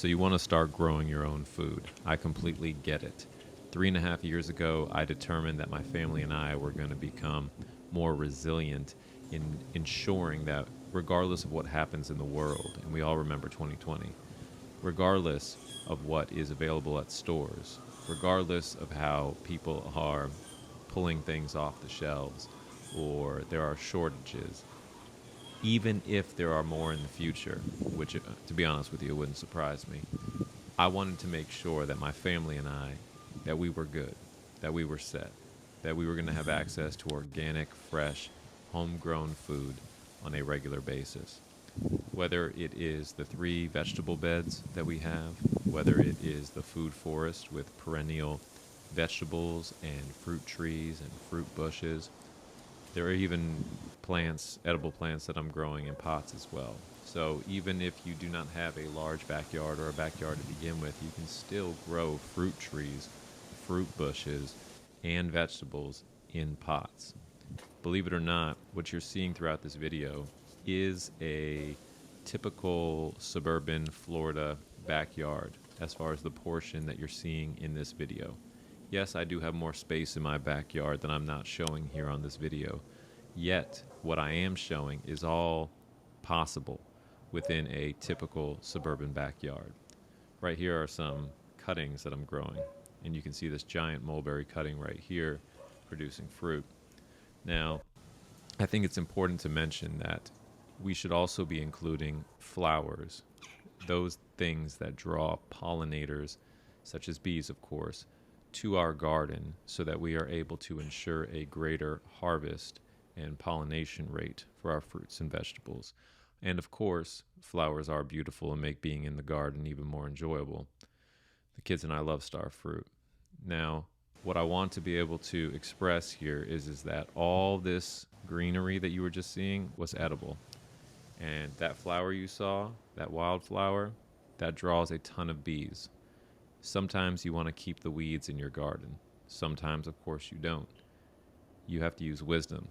So you want to start growing your own food. I completely get it. 3.5 years ago, I determined that my family and I were going to become more resilient in ensuring that regardless of what happens in the world, and we all remember 2020, regardless of what is available at stores, regardless of how people are pulling things off the shelves or there are shortages, even if there are more in the future, which, to be honest with you, wouldn't surprise me. I wanted to make sure that my family and I, that we were good, that we were set, that we were going to have access to organic, fresh, homegrown food on a regular basis. Whether it is the 3 vegetable beds that we have, whether it is the food forest with perennial vegetables and fruit trees and fruit bushes, there are even plants, edible plants that I'm growing in pots as well. So even if you do not have a large backyard or a backyard to begin with, you can still grow fruit trees, fruit bushes, and vegetables in pots. Believe it or not, what you're seeing throughout this video is a typical suburban Florida backyard as far as the portion that you're seeing in this video. Yes, I do have more space in my backyard than I'm not showing here on this video. Yet, what I am showing is all possible within a typical suburban backyard. Right here are some cuttings that I'm growing, and you can see this giant mulberry cutting right here producing fruit. Now, I think it's important to mention that we should also be including flowers, those things that draw pollinators, such as bees, of course, to our garden so that we are able to ensure a greater harvest and pollination rate for our fruits and vegetables. And of course, flowers are beautiful and make being in the garden even more enjoyable. The kids and I love star fruit. Now, what I want to be able to express here is that all this greenery that you were just seeing was edible. And that flower you saw, that wildflower, that draws a ton of bees. Sometimes you want to keep the weeds in your garden. Sometimes, of course, you don't. You have to use wisdom.